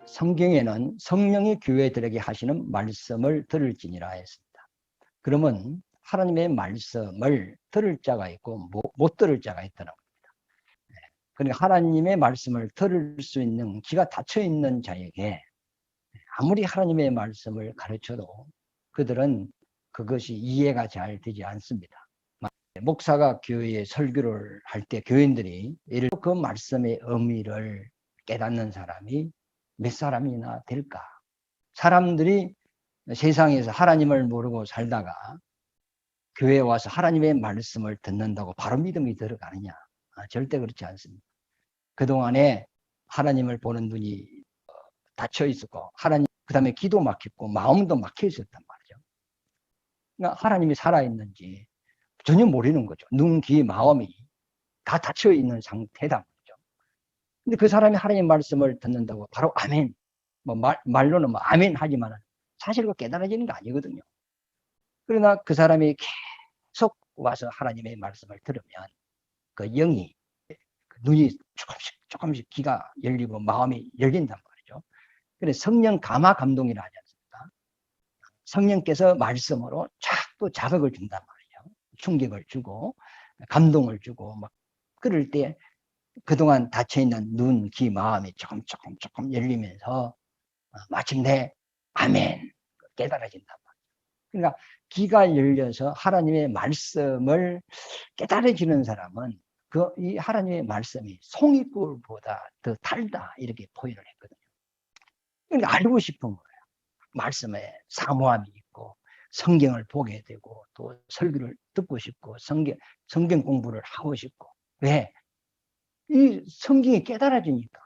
성경에는 성령이 교회들에게 하시는 말씀을 들을지니라 했습니다. 그러면 하나님의 말씀을 들을 자가 있고 못 들을 자가 있다는 겁니다. 그러니까 하나님의 말씀을 들을 수 있는 귀가 닫혀 있는 자에게 아무리 하나님의 말씀을 가르쳐도 그들은 그것이 이해가 잘 되지 않습니다. 목사가 교회에 설교를 할 때 교인들이 예를 들어 그 말씀의 의미를 깨닫는 사람이 몇 사람이나 될까? 사람들이 세상에서 하나님을 모르고 살다가 교회에 와서 하나님의 말씀을 듣는다고 바로 믿음이 들어가느냐? 절대 그렇지 않습니다. 그동안에 하나님을 보는 눈이 닫혀 있었고 그 다음에 기도 막혔고 마음도 막혀 있었단 말이죠. 그러니까 하나님이 살아있는지 전혀 모르는 거죠. 눈, 귀, 마음이 다 닫혀 있는 상태다 말이죠. 근데 그 사람이 하나님 말씀을 듣는다고 바로 아멘, 말로는 아멘 하지만 사실 그 깨달아지는 거 아니거든요. 그러나 그 사람이 계속 와서 하나님의 말씀을 들으면 그 영이, 눈이 조금씩 귀가 열리고 마음이 열린단 말이죠. 그래서 성령 감화 감동이라 하지 않습니까? 성령께서 말씀으로 자꾸 자극을 준단 말이죠. 충격을 주고 감동을 주고 막 그럴 때 그동안 닫혀있는 눈, 귀, 마음이 조금 열리면서 마침내 아멘 깨달아진단 말이에요. 그러니까 귀가 열려서 하나님의 말씀을 깨달아지는 사람은 이 하나님의 말씀이 송이꿀보다 더 달다 이렇게 표현을 했거든요. 그러니까 알고 싶은 거예요. 말씀에 사모함이 있고 성경을 보게 되고 또 설교를 듣고 싶고 성경 공부를 하고 싶고. 왜? 이 성경이 깨달아지니까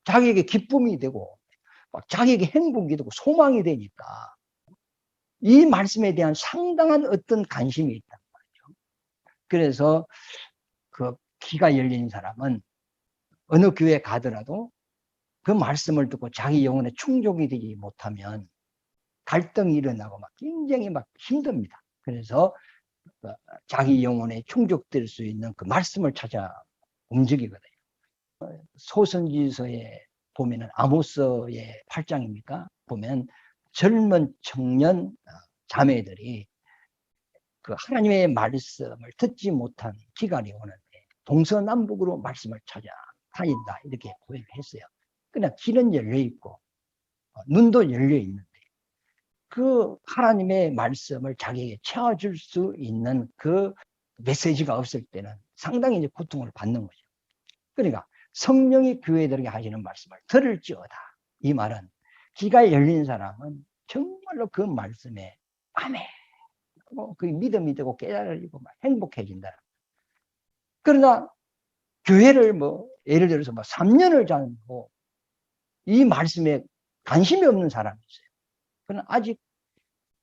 자기에게 기쁨이 되고 자기에게 행복이 되고 소망이 되니까 이 말씀에 대한 상당한 어떤 관심이 있단 말이죠. 그래서 그 귀가 열린 사람은 어느 교회 가더라도 그 말씀을 듣고 자기 영혼에 충족이 되지 못하면 갈등이 일어나고 굉장히 힘듭니다. 그래서 자기 영혼에 충족될 수 있는 그 말씀을 찾아 움직이거든요. 소선지서에 보면은 아모스의 8장입니까? 보면 젊은 청년 자매들이 그 하나님의 말씀을 듣지 못한 기간이 오는데 동서남북으로 말씀을 찾아 다닌다 이렇게 고백을 했어요. 그러나 길은 열려 있고 눈도 열려 있는데 그 하나님의 말씀을 자기에게 채워줄 수 있는 그 메시지가 없을 때는 상당히 이제 고통을 받는 거죠. 그러니까 성령이 교회들에게 하시는 말씀을 들을지어다. 이 말은 귀가 열린 사람은 정말로 그 말씀에 아멘, 그 믿음이 되고 깨달아지고 행복해진다. 그러나 교회를 예를 들어서 3년을 다니고 이 말씀에 관심이 없는 사람이 있어요. 그러나 아직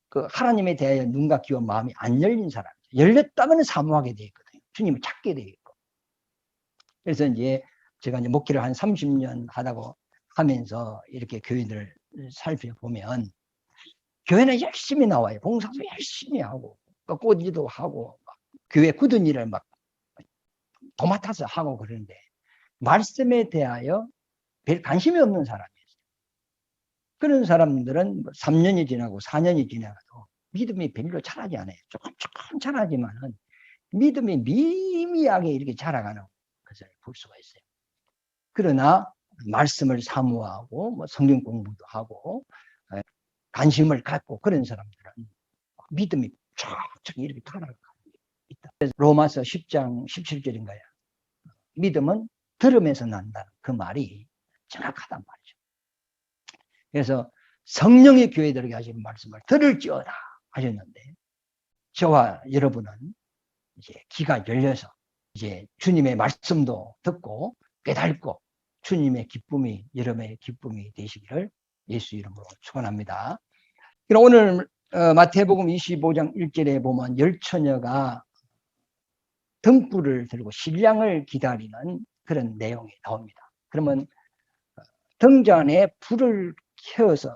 그 하나님에 대하여 눈과 귀와 마음이 안 열린 사람이죠. 열렸다면 사모하게 되어 있거든요. 주님을 찾게 되어 있고. 그래서 이제 제가 이제 목회를 한 30년 하다고 하면서 이렇게 교인들을 살펴보면 교회는 열심히 나와요. 봉사도 열심히 하고 꽃일도 하고 교회 굳은 일을 도맡아서 하고 그러는데 말씀에 대하여 별 관심이 없는 사람이었어요. 그런 사람들은 3년이 지나고 4년이 지나도 믿음이 별로 자라지 않아요. 조금 자라지만은 믿음이 미미하게 이렇게 자라가는 것을 볼 수가 있어요. 그러나 말씀을 사모하고 성경 공부도 하고 관심을 갖고 그런 사람들은 믿음이 쫙쫙 이렇게 타락하고 있다. 그래서 로마서 10장 17절인가요? 믿음은 들으면서 난다는 그 말이 정확하단 말이죠. 그래서 성령의 교회들에게 하시는 말씀을 들을지어다 하셨는데 저와 여러분은 이제 귀가 열려서 이제 주님의 말씀도 듣고 깨닫고 주님의 기쁨이 여러분의 기쁨이 되시기를 예수 이름으로 축원합니다. 오늘 마태복음 25장 1절에 보면 열처녀가 등불을 들고 신랑을 기다리는 그런 내용이 나옵니다. 그러면 등잔에 불을 켜서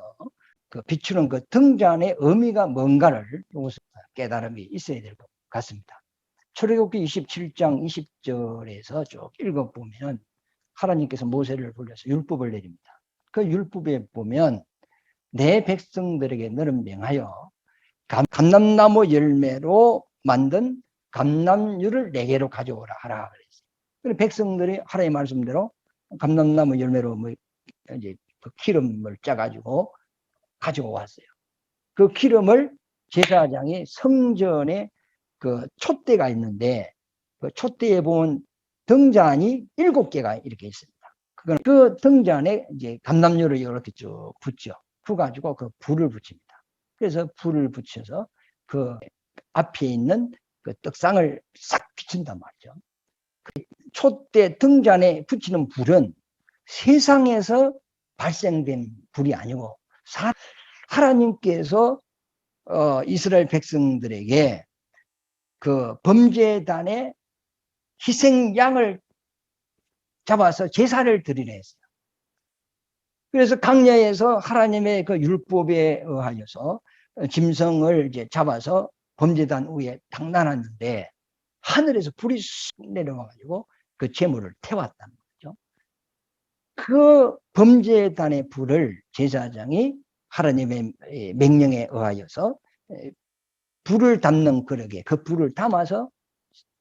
그 비추는 그 등잔의 의미가 뭔가를 깨달음이 있어야 될 것 같습니다. 출애굽기 27장 20절에서 쭉 읽어보면 하나님께서 모세를 불러서 율법을 내립니다. 그 율법에 보면 내 백성들에게 너는 명하여 감람나무 열매로 만든 감람유를 내게로 가져오라 하라 그랬어요. 백성들이 하나님의 말씀대로 감람나무 열매로 뭐 이제 그 기름을 짜가지고 가지고 왔어요. 그 기름을 제사장이 성전에 그 촛대가 있는데 그 촛대에 보면 등잔이 7개가 이렇게 있습니다. 그 등잔에 이제 감람유를 이렇게 쭉 붙죠. 부가지고 그 불을 붙입니다. 그래서 불을 붙여서 그 앞에 있는 그 떡상을 싹 비춘단 말이죠. 그 촛대 등잔에 붙이는 불은 세상에서 발생된 불이 아니고 하나님께서 이스라엘 백성들에게 그 범죄단의 희생양을 잡아서 제사를 드리려 했어요. 그래서 강야에서 하나님의 그 율법에 의하여서 짐승을 이제 잡아서 범죄단 위에 딱 놔놨는데 하늘에서 불이 쑥 내려와가지고 그 제물을 태웠단 말이죠. 그 범죄단의 불을 제사장이 하나님의 명령에 의하여서 불을 담는 그릇에 그 불을 담아서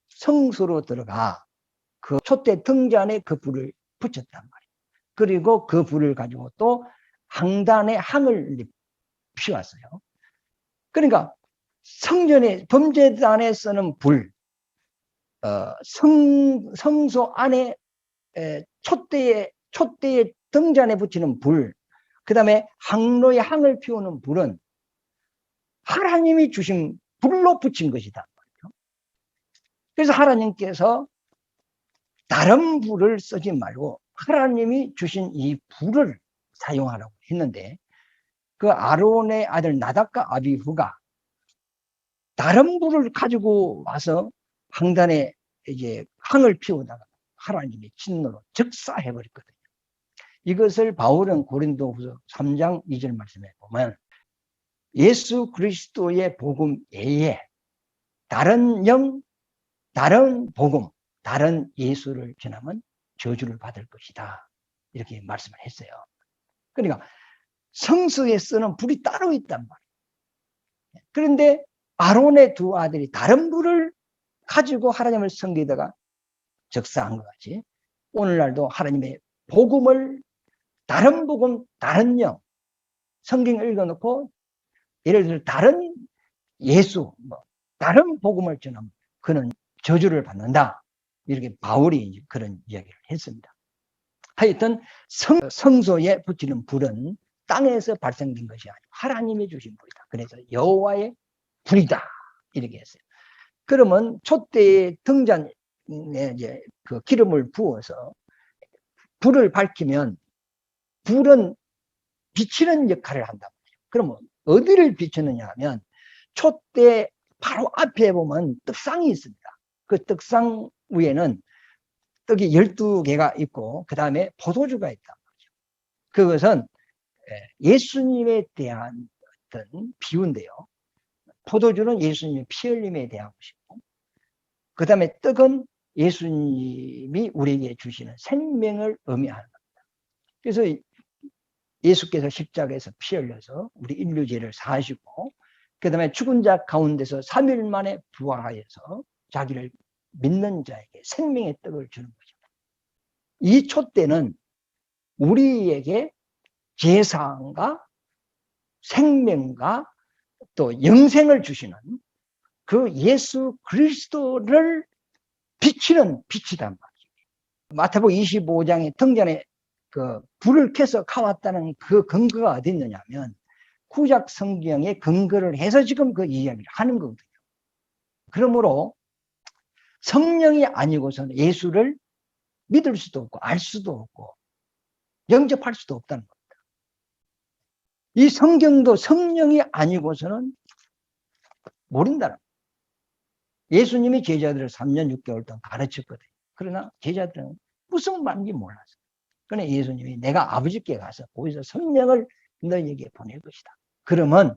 성소로 들어가 그 촛대 등잔에 그 불을 붙였단 말이에요. 그리고 그 불을 가지고 또 항단에 항을 피웠어요. 그러니까 성전에 범죄단에 쓰는 불, 성소 안에 촛대의 등잔에 붙이는 불, 그 다음에 항로에 항을 피우는 불은 하나님이 주신 불로 붙인 것이다. 그래서 하나님께서 다른 불을 쓰지 말고 하나님이 주신 이 불을 사용하라고 했는데 그 아론의 아들 나답과 아비후가 다른 불을 가지고 와서 항단에 이제 항을 피우다가 하나님의 진노로 즉사해버렸거든요. 이것을 바울은 고린도후서 3장 2절 말씀에 보면 예수 그리스도의 복음 외에 다른 영, 다른 복음, 다른 예수를 전하면 저주를 받을 것이다. 이렇게 말씀을 했어요. 그러니까 성서에 쓰는 불이 따로 있단 말이에요. 그런데 아론의 두 아들이 다른 불을 가지고 하나님을 섬기다가 적사한 것 같이 오늘날도 하나님의 복음을 다른 복음, 다른 영, 성경을 읽어놓고 예를 들어 다른 예수, 다른 복음을 전하면 그는 저주를 받는다. 이렇게 바울이 그런 이야기를 했습니다. 하여튼 성소에 붙이는 불은 땅에서 발생된 것이 아니고 하나님이 주신 불이다. 그래서 여호와의 불이다. 이렇게 했어요. 그러면 촛대의 등잔에 이제 그 기름을 부어서 불을 밝히면 불은 비치는 역할을 한단 말이에요. 그러면 어디를 비추느냐 하면 촛대 바로 앞에 보면 떡상이 있습니다. 그 떡상 위에는 떡이 12개가 있고 그 다음에 포도주가 있단 말이죠. 그것은 예수님에 대한 어떤 비유인데요. 포도주는 예수님의 피 흘림에 대한 것이고 그 다음에 떡은 예수님이 우리에게 주시는 생명을 의미하는 겁니다. 그래서 예수께서 십자가에서 피 흘려서 우리 인류 죄를 사하시고 그 다음에 죽은 자 가운데서 3일 만에 부활하여서 자기를 믿는 자에게 생명의 떡을 주는 거죠. 이 촛대는 우리에게 제사함과 생명과 또 영생을 주시는 그 예수 그리스도를 비치는 빛이단 말이에요. 마태복음 25장의 등잔에 그 불을 켜서 가왔다는 그 근거가 어디 있느냐면 구약 성경에 근거를 해서 지금 그 이야기를 하는 거거든요. 그러므로 성령이 아니고서는 예수를 믿을 수도 없고 알 수도 없고 영접할 수도 없다는 겁니다. 이 성경도 성령이 아니고서는 모른다는 겁니다. 예수님이 제자들을 3년 6개월 동안 가르쳤거든요. 그러나 제자들은 무슨 말인지 몰랐어요. 그러나 예수님이 내가 아버지께 가서 거기서 성령을 너희에게 보낼 것이다. 그러면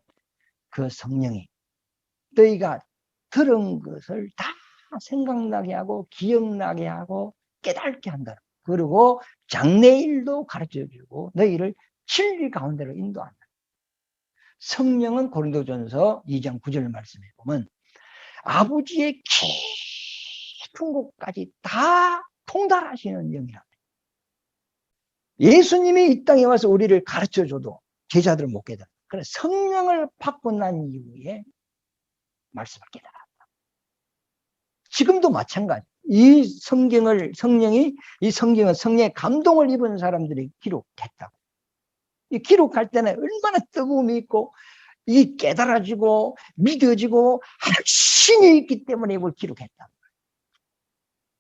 그 성령이 너희가 들은 것을 다 생각나게 하고 기억나게 하고 깨닫게 한다. 그리고 장래일도 가르쳐주고 너희를 진리 가운데로 인도한다. 성령은 고린도전서 2장 9절 말씀에 보면 아버지의 깊은 곳까지 다 통달하시는 영이라. 예수님이 이 땅에 와서 우리를 가르쳐줘도 제자들을 못 깨달아. 그래 성령을 받고 난 이후에 말씀을 깨달았다. 지금도 마찬가지. 이 성경은 성령의 감동을 입은 사람들이 기록했다고. 이 기록할 때는 얼마나 뜨거움이 있고 이 깨달아지고 믿어지고 확신이 있기 때문에 이걸 기록했다.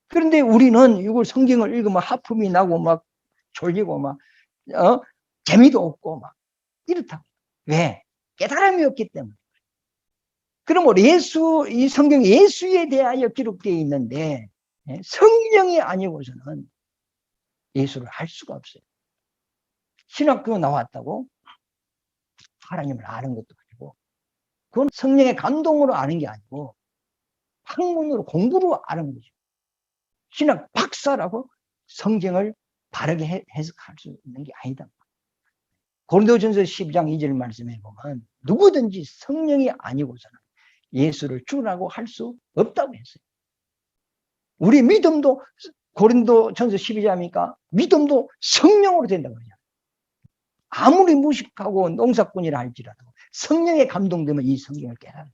그런데 우리는 이걸 성경을 읽으면 하품이 나고 막 졸리고 막 재미도 없고 막 이렇다고. 왜? 깨달음이 없기 때문에. 그러면 이 성경이 예수에 대하여 기록되어 있는데 성령이 아니고서는 예수를 할 수가 없어요. 신학교 나왔다고 하나님을 아는 것도 아니고 그건 성령의 감동으로 아는 게 아니고 학문으로 공부로 아는 거죠. 신학 박사라고 성경을 바르게 해석할 수 있는 게 아니다. 고린도전서 12장 2절 말씀에 보면 누구든지 성령이 아니고서는 예수를 주라고 할 수 없다고 했어요. 우리 믿음도 고린도전서 12장이니까 믿음도 성령으로 된다고 그러잖아요. 아무리 무식하고 농사꾼이라 할지라도 성령에 감동되면 이 성경을 깨달아요.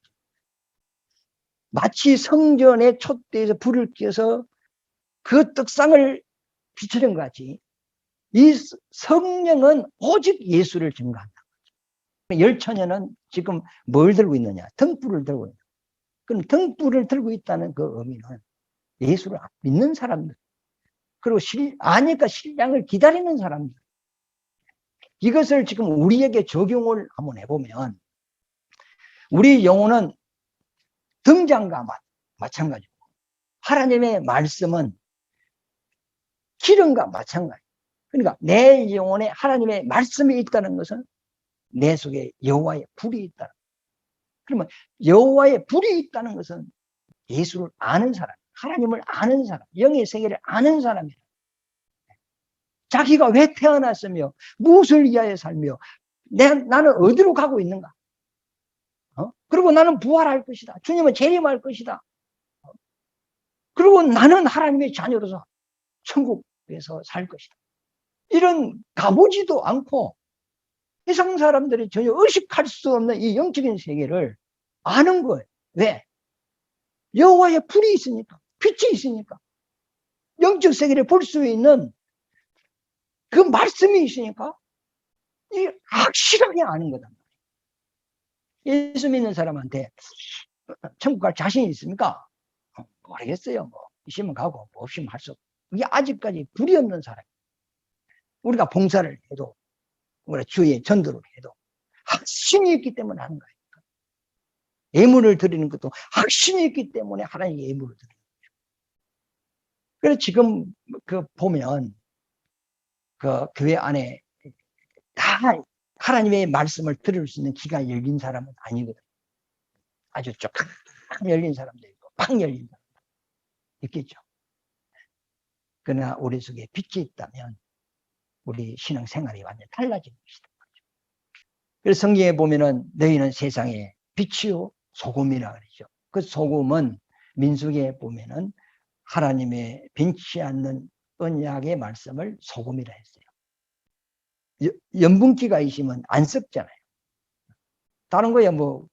마치 성전의 촛대에서 불을 켜서 그 떡상을 비추는 것 같이 이 성령은 오직 예수를 증거한다. 열처녀는 지금 뭘 들고 있느냐? 등불을 들고 있다. 그럼 등불을 들고 있다는 그 의미는 예수를 믿는 사람들, 그리고 아니까 신랑을 기다리는 사람들, 이것을 지금 우리에게 적용을 한번 해보면 우리 영혼은 등잔과 마찬가지고 하나님의 말씀은 기름과 마찬가지. 그러니까 내 영혼에 하나님의 말씀이 있다는 것은 내 속에 여호와의 불이 있다. 그러면 여호와의 불이 있다는 것은 예수를 아는 사람, 하나님을 아는 사람, 영의 세계를 아는 사람이다. 자기가 왜 태어났으며 무엇을 위하여 살며 나는 어디로 가고 있는가? 그리고 나는 부활할 것이다. 주님은 재림할 것이다. 그리고 나는 하나님의 자녀로서 천국에서 살 것이다. 이런 가보지도 않고 세상 사람들이 전혀 의식할 수 없는 이 영적인 세계를 아는 거예요. 왜? 여호와의 불이 있으니까, 빛이 있으니까, 영적 세계를 볼 수 있는 그 말씀이 있으니까 이 확실하게 아는 거다. 예수 믿는 사람한테 천국 갈 자신이 있습니까? 모르겠어요. 뭐 있으면 가고 뭐 없으면 할 수 없고. 이게 아직까지 불이 없는 사람. 우리가 봉사를 해도 우리가 주의 전도를 해도 확신이 있기 때문에 하는 거예요. 예물을 드리는 것도 확신이 있기 때문에 하나님의 예물을 드리는 거죠. 그래서 지금 보면 그 교회 안에 다 하나님의 말씀을 들을 수 있는 귀가 열린 사람은 아니거든. 아주 쭉 열린 사람도 있고 팍 열린 사람도 있겠죠. 그러나 우리 속에 빛이 있다면 우리 신앙생활이 완전히 달라지는 것이다. 그래서 성경에 보면은 너희는 세상의 빛이요 소금이라 그러죠. 그 소금은 민수기에 보면은 하나님의 변치 않는 언약의 말씀을 소금이라 했어요. 염분기가 있으면 안 썩잖아요. 다른 거야 뭐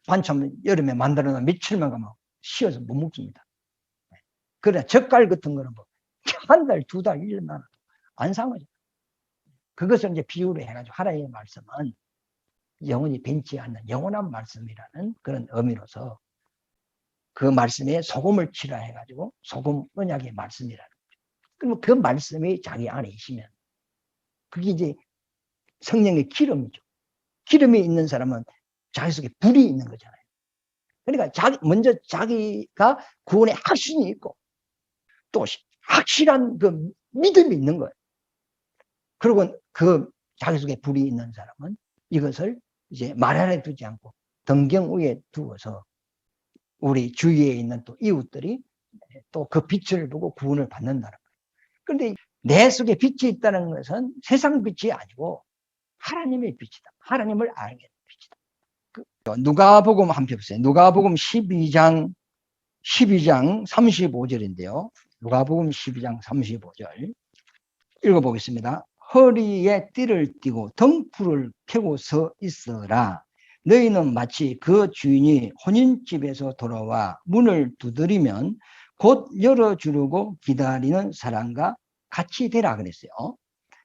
반찬 여름에 만들어 놓으면 며칠만 가면 쉬어서 못 먹습니다. 그러나 젓갈 같은 거는 뭐 한 달, 두 달, 1년 나눠도 안 상하죠. 그것을 이제 비유로 해가지고 하나님의 말씀은 영원히 변치 않는 영원한 말씀이라는 그런 의미로서 그 말씀에 소금을 칠하 해가지고 소금 언약의 말씀이라는 거죠. 그러면 그 말씀이 자기 안에 있으면 그게 이제 성령의 기름이죠. 기름이 있는 사람은 자기 속에 불이 있는 거잖아요. 그러니까 먼저 자기가 구원의 확신이 있고 또 확실한 그 믿음이 있는 거예요. 그리고 그 자기 속에 불이 있는 사람은 이것을 이제 말 안에 두지 않고 등경 위에 두어서 우리 주위에 있는 또 이웃들이 또 그 빛을 보고 구원을 받는다는 거예요. 그런데 내 속에 빛이 있다는 것은 세상 빛이 아니고 하나님의 빛이다. 하나님을 알게 된 빛이다. 누가복음 한번 펴보세요. 누가복음 12장 35절인데요. 누가복음 12장 35절 읽어보겠습니다. 허리에 띠를 띠고 등불을 켜고 서 있어라. 너희는 마치 그 주인이 혼인집에서 돌아와 문을 두드리면 곧 열어주려고 기다리는 사람과 같이 되라 그랬어요.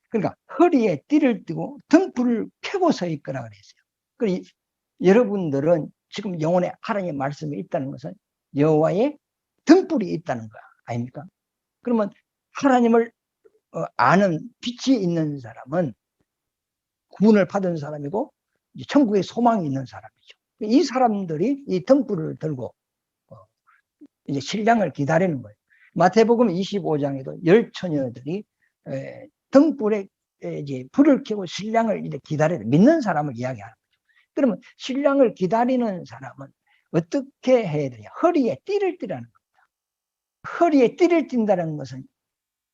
그러니까 허리에 띠를 띠고 등불을 켜고 서 있거라 그랬어요. 그러니까 여러분들은 지금 영혼에 하나님의 말씀이 있다는 것은 여호와의 등불이 있다는 거 아닙니까? 그러면 하나님을 아는 빛이 있는 사람은 구원을 받은 사람이고 천국의 소망이 있는 사람이죠. 이 사람들이 이 등불을 들고 이제 신랑을 기다리는 거예요. 마태복음 25장에도 열 처녀들이 등불에 이제 불을 켜고 신랑을 이제 기다려요. 믿는 사람을 이야기하는 거죠. 그러면 신랑을 기다리는 사람은 어떻게 해야 되냐? 허리에 띠를 띠라는 겁니다. 허리에 띠를 띈다는 것은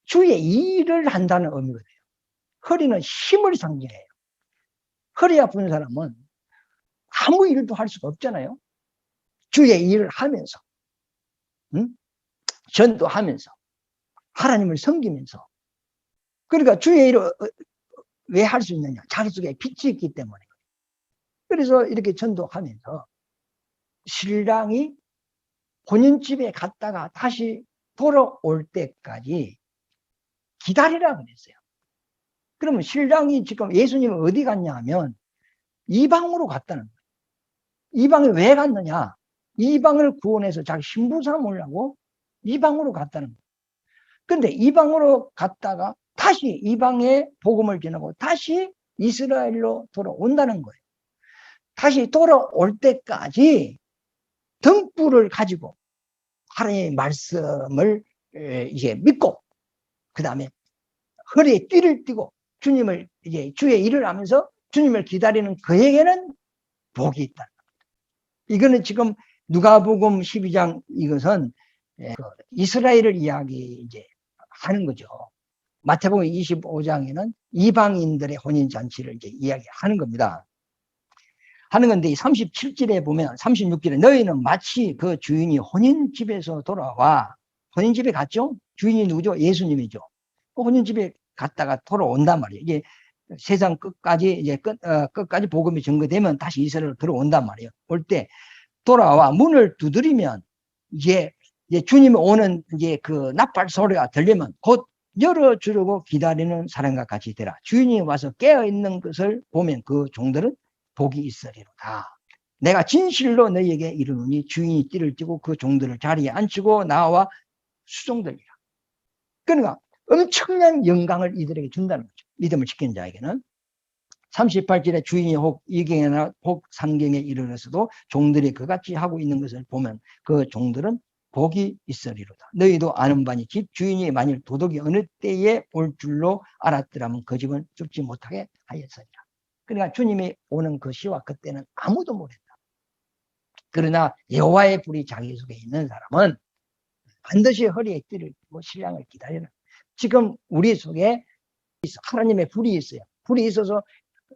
주의 일을 한다는 의미거든요. 허리는 힘을 상징해요. 허리 아픈 사람은 아무 일도 할 수가 없잖아요. 주의 일을 하면서, 전도하면서, 하나님을 섬기면서. 그러니까 주의 일을 왜 할 수 있느냐? 자기 속에 빛이 있기 때문에. 그래서 이렇게 전도하면서 신랑이 혼인집에 갔다가 다시 돌아올 때까지 기다리라 그랬어요. 그러면 신랑이 지금 예수님은 어디 갔냐 하면 이방으로 갔다는 거예요. 이방에 왜 갔느냐? 이방을 구원해서 자기 신부 삼으려고 이방으로 갔다는 거예요. 근데 이방으로 갔다가 다시 이방에 복음을 전하고 다시 이스라엘로 돌아온다는 거예요. 다시 돌아올 때까지 등불을 가지고 하나님의 말씀을 이제 믿고 그 다음에 허리에 띠를 띠고 주님을 이제 주의 일을 하면서 주님을 기다리는 그에게는 복이 있다. 이거는 지금 누가복음 12장 이것은 이스라엘을 이야기 이제 하는 거죠. 마태복음 25장에는 이방인들의 혼인 잔치를 이제 이야기하는 겁니다. 하는 건데 37절에 보면 36절에 너희는 마치 그 주인이 혼인집에서 돌아와 혼인집에 갔죠? 주인이 누구죠? 예수님이죠. 혼인집에 갔다가 돌아온단 말이에요. 이게 세상 끝까지 이제 끝까지 복음이 전거되면 다시 이스라엘로 들어온단 말이에요. 올 때 돌아와 문을 두드리면 이제 주님이 오는 이제 그 나팔 소리가 들리면 곧 열어주려고 기다리는 사람과 같이 되라. 주인이 와서 깨어 있는 것을 보면 그 종들은 복이 있으리로다. 내가 진실로 너희에게 이르노니 주인이 띠를 띠고 그 종들을 자리에 앉히고 나와 수종들이라. 그러니까 엄청난 영광을 이들에게 준다는 거죠. 믿음을 지키는 자에게는. 38절에 주인이 혹 이경이나 혹 상경에 이르러서도 종들이 그같이 하고 있는 것을 보면 그 종들은 복이 있으리로다. 너희도 아는 바니 집 주인이 만일 도둑이 어느 때에 올 줄로 알았더라면 그 집은 죽지 못하게 하였으리라. 그러니까 주님이 오는 그 시와 그때는 아무도 모른다. 그러나 여호와의 불이 자기 속에 있는 사람은 반드시 허리에 띠를 띠고 신랑을 기다리는. 지금 우리 속에 하나님의 불이 있어요. 불이 있어서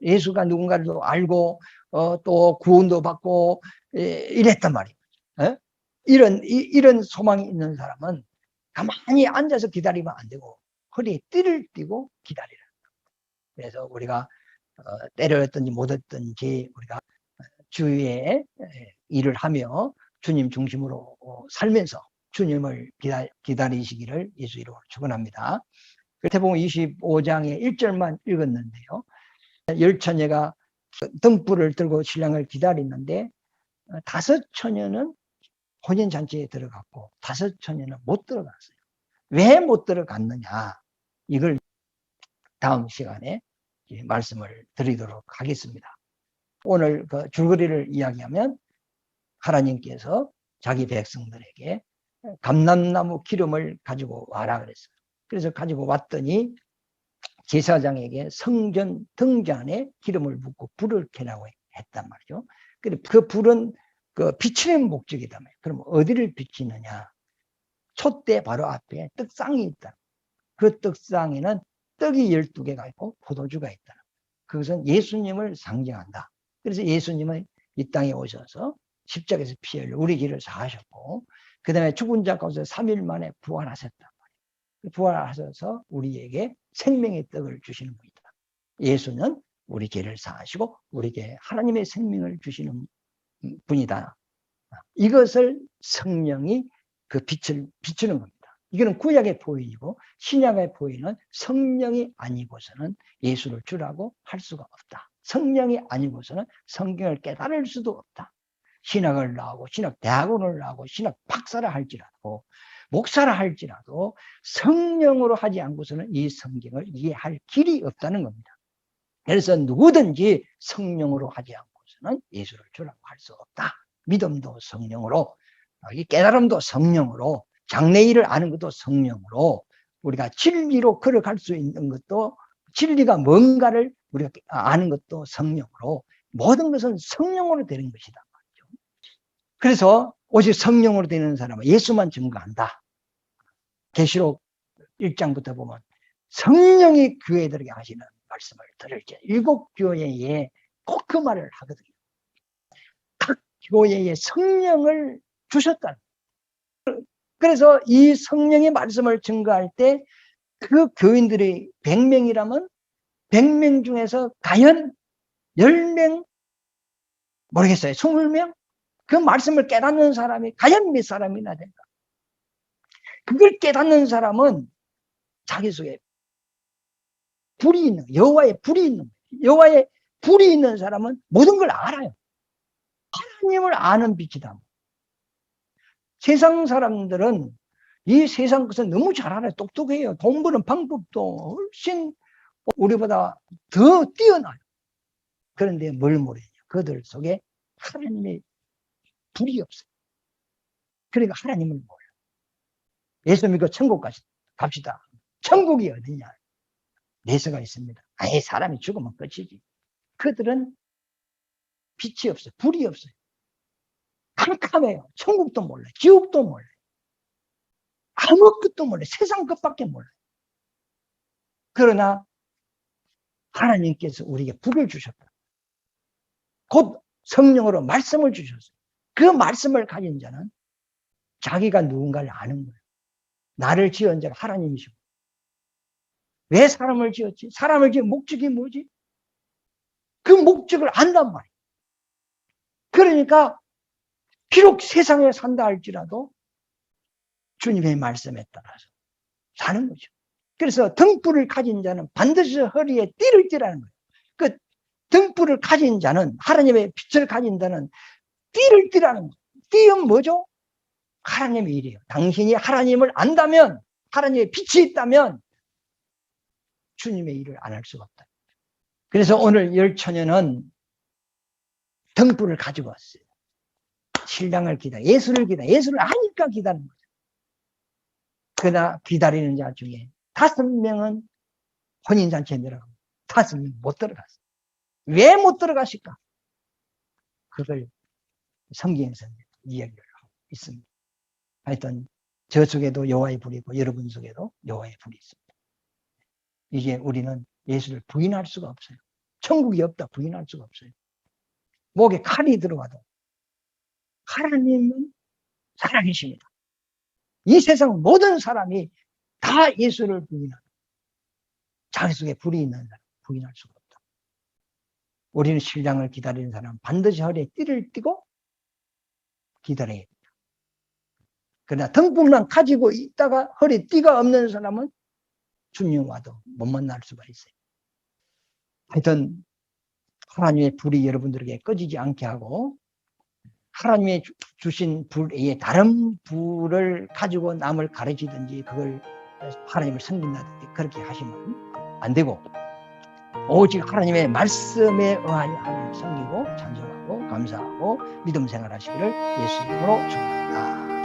예수가 누군가를 알고 또 구원도 받고 이랬단 말이에요. 이런 소망이 있는 사람은 가만히 앉아서 기다리면 안 되고 허리에 띠를 띠고 기다리라. 그래서 우리가 때렸든지 못했든지 우리가 주위에 일을 하며 주님 중심으로 살면서 주님을 기다리시기를 예수 이름으로 축원합니다. 마태복음 25장의 1절만 읽었는데요. 열 처녀가 등불을 들고 신랑을 기다리는데 5 처녀는 혼인잔치에 들어갔고 5 처녀는 못 들어갔어요. 왜 못 들어갔느냐? 이걸 다음 시간에 말씀을 드리도록 하겠습니다. 오늘 그 줄거리를 이야기하면 하나님께서 자기 백성들에게 감람나무 기름을 가지고 와라 그랬어요. 그래서 가지고 왔더니 제사장에게 성전 등잔에 기름을 붓고 불을 켜라고 했단 말이죠. 그 불은 그 비치는 목적이다. 그럼 어디를 비치느냐? 촛대 바로 앞에 떡상이 있다. 그 떡상에는 떡이 12개가 있고 포도주가 있다. 그것은 예수님을 상징한다. 그래서 예수님은 이 땅에 오셔서 십자가에서 피 흘려 우리 길을 사하셨고, 그 다음에 죽은 자 가운데 3일 만에 부활하셨단 말이에요. 부활하셔서 우리에게 생명의 떡을 주시는 분이다. 예수는 우리 죄를 사하시고 우리에게 하나님의 생명을 주시는 분이다. 이것을 성령이 그 빛을 비추는 겁니다. 이거는 구약의 보이고 신약의 보이는 성령이 아니고서는 예수를 주라고 할 수가 없다. 성령이 아니고서는 성경을 깨달을 수도 없다. 신학을 나오고 신학 대학원을 나오고 신학 박사를 할지라도 목사를 할지라도 성령으로 하지 않고서는 이 성경을 이해할 길이 없다는 겁니다. 그래서 누구든지 성령으로 하지 않고서는 예수를 주라고 할 수 없다. 믿음도 성령으로, 이 깨달음도 성령으로, 장래일을 아는 것도 성령으로, 우리가 진리로 걸어갈 수 있는 것도, 진리가 뭔가를 우리가 아는 것도 성령으로, 모든 것은 성령으로 되는 것이다. 그래서 오직 성령으로 되는 사람은 예수만 증거한다. 계시록 1장부터 보면 성령이 교회들에게 하시는 말씀을 들을지 7교회에 꼭 그 말을 하거든요. 각 교회에 성령을 주셨다. 그래서 이 성령의 말씀을 증거할 때 그 교인들이 100명이라면 100명 중에서 과연 10명 모르겠어요. 20명? 그 말씀을 깨닫는 사람이 과연 몇 사람이나 될까? 그걸 깨닫는 사람은 자기 속에 불이 있는, 여호와의 불이 있는, 여호와의 불이 있는 사람은 모든 걸 알아요. 하나님을 아는 빛이다. 세상 사람들은 이 세상 것은 너무 잘 알아요. 똑똑해요. 돈 버는 방법도 훨씬 우리보다 더 뛰어나요. 그런데 뭘 모르냐. 그들 속에 하나님의 불이 없어요. 그러니까 하나님을 몰라요. 예수 믿고 천국 갑시다. 천국이 어디냐. 내세가 있습니다. 아예 사람이 죽으면 끝이지. 그들은 빛이 없어요. 불이 없어요. 캄캄해요. 천국도 몰라요. 지옥도 몰라요. 아무것도 몰라요. 세상 것밖에 몰라요. 그러나 하나님께서 우리에게 불을 주셨다. 곧 성령으로 말씀을 주셨어요. 그 말씀을 가진 자는 자기가 누군가를 아는 거예요. 나를 지은 자가 하나님이시고. 왜 사람을 지었지? 사람을 지은 목적이 뭐지? 그 목적을 안단 말이에요. 그러니까 비록 세상에 산다 할지라도 주님의 말씀에 따라서 사는 거죠. 그래서 등불을 가진 자는 반드시 허리에 띠를 띠라는 거예요. 그 등불을 가진 자는, 하나님의 빛을 가진 자는 띠를 띠라는 거예요. 띠은 뭐죠? 하나님의 일이에요. 당신이 하나님을 안다면, 하나님의 빛이 있다면 주님의 일을 안 할 수가 없다. 그래서 오늘 열처녀는 등불을 가지고 왔어요. 신랑을 예수를 예수를 아니까 기다리는 거죠. 그러나 기다리는 자 중에 5명은 혼인잔치에 들어가고 5명은 못 들어갔어요. 왜 못 들어가실까? 그걸 성경에서 이야기를 하고 있습니다. 하여튼 저 속에도 여호와의 불이 있고 여러분 속에도 여호와의 불이 있습니다. 이제 우리는 예수를 부인할 수가 없어요. 천국이 없다 부인할 수가 없어요. 목에 칼이 들어가도 하나님은 살아계십니다. 이 세상 모든 사람이 다 예수를 부인하고 자기 속에 불이 있는 사람 부인할 수가 없다. 우리는 신랑을 기다리는 사람 반드시 허리에 띠를 띠고 기다려야 됩니다. 그러나 등불만 가지고 있다가 허리에 띠가 없는 사람은 주님 와도 못 만날 수가 있어요. 하여튼 하나님의 불이 여러분들에게 꺼지지 않게 하고 하나님의 주신 불 외에 다른 불을 가지고 남을 가르치든지 그걸 하나님을 섬긴다든지 그렇게 하시면 안 되고 오직 하나님의 말씀에 의하여 하나님을 섬기고 찬송하고 감사하고 믿음 생활하시기를 예수 이름으로 축원합니다.